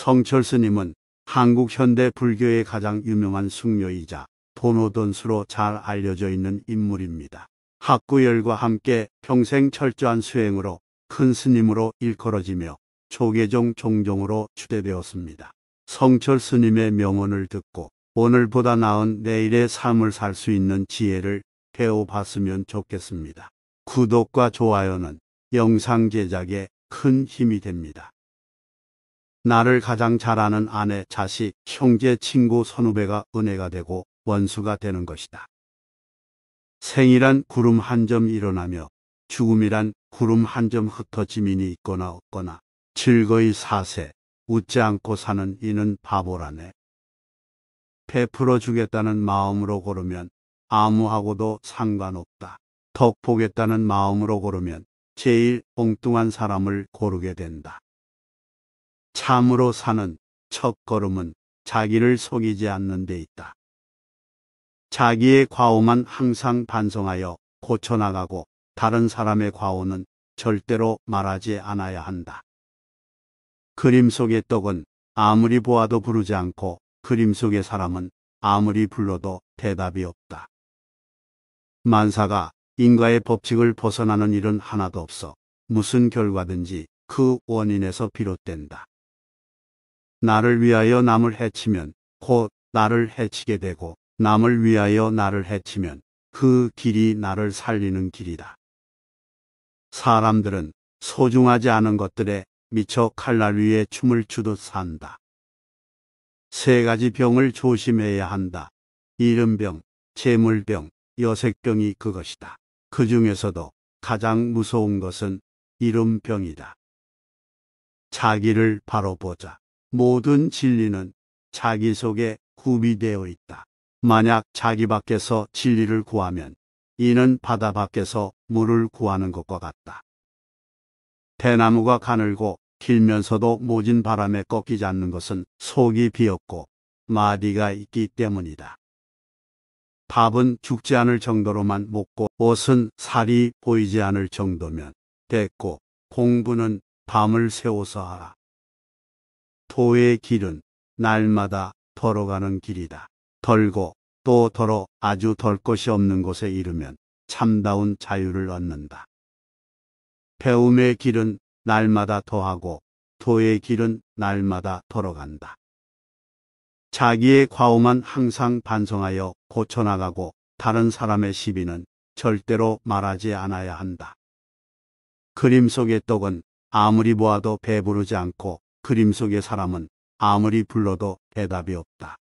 성철 스님은 한국 현대 불교의 가장 유명한 숙녀이자 도노돈수로 잘 알려져 있는 인물입니다. 학구열과 함께 평생 철저한 수행으로 큰 스님으로 일컬어지며 조계종 종종으로 추대되었습니다. 성철 스님의 명언을 듣고 오늘보다 나은 내일의 삶을 살 수 있는 지혜를 배워봤으면 좋겠습니다. 구독과 좋아요는 영상 제작에 큰 힘이 됩니다. 나를 가장 잘 아는 아내, 자식, 형제, 친구, 선후배가 은혜가 되고 원수가 되는 것이다. 생이란 구름 한 점 일어나며 죽음이란 구름 한 점 흩어짐이니 있거나 없거나 즐거이 사세, 웃지 않고 사는 이는 바보라네. 베풀어 주겠다는 마음으로 고르면 아무하고도 상관없다. 덕 보겠다는 마음으로 고르면 제일 엉뚱한 사람을 고르게 된다. 참으로 사는 첫걸음은 자기를 속이지 않는 데 있다. 자기의 과오만 항상 반성하여 고쳐나가고 다른 사람의 과오는 절대로 말하지 않아야 한다. 그림 속의 떡은 아무리 보아도 부르지 않고 그림 속의 사람은 아무리 불러도 대답이 없다. 만사가 인과의 법칙을 벗어나는 일은 하나도 없어 무슨 결과든지 그 원인에서 비롯된다. 나를 위하여 남을 해치면 곧 나를 해치게 되고 남을 위하여 나를 해치면 그 길이 나를 살리는 길이다. 사람들은 소중하지 않은 것들에 미쳐 칼날 위에 춤을 추듯 산다. 세 가지 병을 조심해야 한다. 이른병, 재물병, 여색병이 그것이다. 그 중에서도 가장 무서운 것은 이른병이다. 자기를 바로 보자. 모든 진리는 자기 속에 구비되어 있다. 만약 자기 밖에서 진리를 구하면 이는 바다 밖에서 물을 구하는 것과 같다. 대나무가 가늘고 길면서도 모진 바람에 꺾이지 않는 것은 속이 비었고 마디가 있기 때문이다. 밥은 죽지 않을 정도로만 먹고 옷은 살이 보이지 않을 정도면 됐고 공부는 밤을 새워서 하라. 도의 길은 날마다 덜어가는 길이다. 덜고 또 덜어 아주 덜 것이 없는 곳에 이르면 참다운 자유를 얻는다. 배움의 길은 날마다 더하고 도의 길은 날마다 덜어간다. 자기의 과오만 항상 반성하여 고쳐나가고 다른 사람의 시비는 절대로 말하지 않아야 한다. 그림 속의 떡은 아무리 보아도 배부르지 않고 그림 속의 사람은 아무리 불러도 대답이 없다.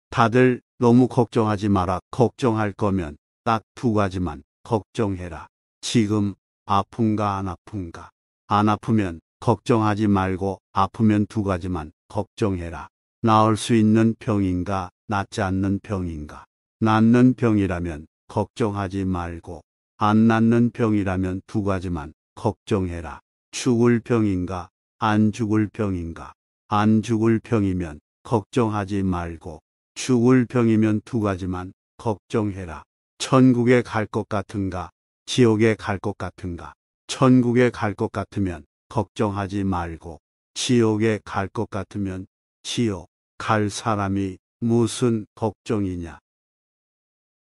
다들 너무 걱정하지 마라. 걱정할 거면 딱 두 가지만 걱정해라. 지금 아픈가 안 아픈가. 안 아프면 걱정하지 말고 아프면 두 가지만 걱정해라. 나을 수 있는 병인가 낫지 않는 병인가. 낫는 병이라면 걱정하지 말고 안 낫는 병이라면 두 가지만 걱정해라. 죽을 병인가 안 죽을 병인가. 안 죽을 병이면 걱정하지 말고 죽을 병이면 두 가지만 걱정해라. 천국에 갈 것 같은가 지옥에 갈 것 같은가. 천국에 갈 것 같으면 걱정하지 말고 지옥에 갈 것 같으면 지옥 갈 사람이 무슨 걱정이냐.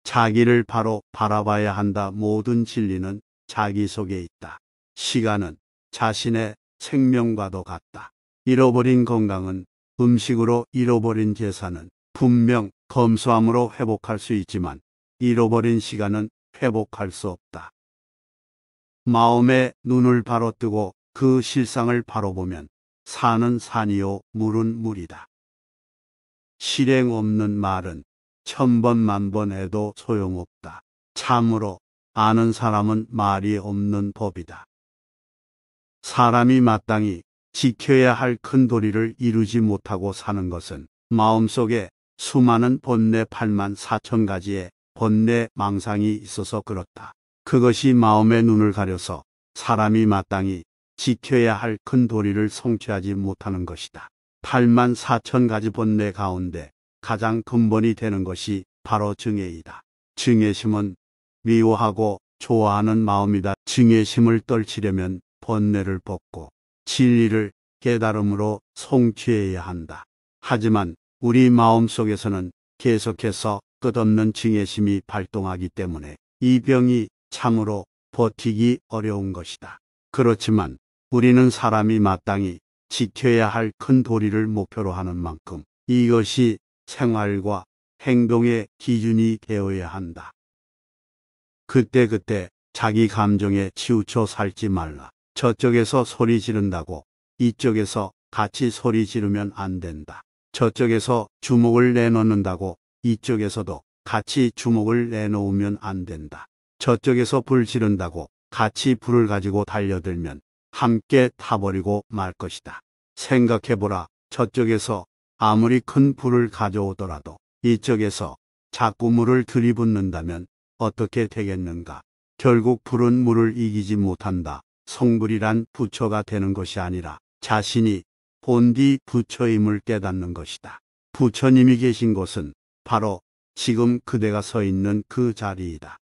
자기를 바로 바라봐야 한다. 모든 진리는 자기 속에 있다. 시간은 자신의 생명과도 같다. 잃어버린 건강은 음식으로 잃어버린 재산은 분명 검소함으로 회복할 수 있지만 잃어버린 시간은 회복할 수 없다. 마음의 눈을 바로 뜨고 그 실상을 바로 보면 산은 산이요 물은 물이다. 실행 없는 말은 천번 만번 해도 소용없다. 참으로 아는 사람은 말이 없는 법이다. 사람이 마땅히 지켜야 할 큰 도리를 이루지 못하고 사는 것은 마음속에 수많은 번뇌 8만 4천 가지의 번뇌 망상이 있어서 그렇다. 그것이 마음의 눈을 가려서 사람이 마땅히 지켜야 할 큰 도리를 성취하지 못하는 것이다. 8만 4천 가지 번뇌 가운데 가장 근본이 되는 것이 바로 증애이다. 증애심은 미워하고 좋아하는 마음이다. 증애심을 떨치려면 번뇌를 벗고 진리를 깨달음으로 성취해야 한다. 하지만 우리 마음속에서는 계속해서 끝없는 증오심이 발동하기 때문에 이 병이 참으로 버티기 어려운 것이다. 그렇지만 우리는 사람이 마땅히 지켜야 할 큰 도리를 목표로 하는 만큼 이것이 생활과 행동의 기준이 되어야 한다. 그때그때 자기 감정에 치우쳐 살지 말라. 저쪽에서 소리 지른다고 이쪽에서 같이 소리 지르면 안 된다. 저쪽에서 주먹을 내놓는다고 이쪽에서도 같이 주먹을 내놓으면 안 된다. 저쪽에서 불 지른다고 같이 불을 가지고 달려들면 함께 타버리고 말 것이다. 생각해보라. 저쪽에서 아무리 큰 불을 가져오더라도 이쪽에서 자꾸 물을 들이붓는다면 어떻게 되겠는가? 결국 불은 물을 이기지 못한다. 성불이란 부처가 되는 것이 아니라 자신이 본디 부처임을 깨닫는 것이다. 부처님이 계신 곳은 바로 지금 그대가 서 있는 그 자리이다.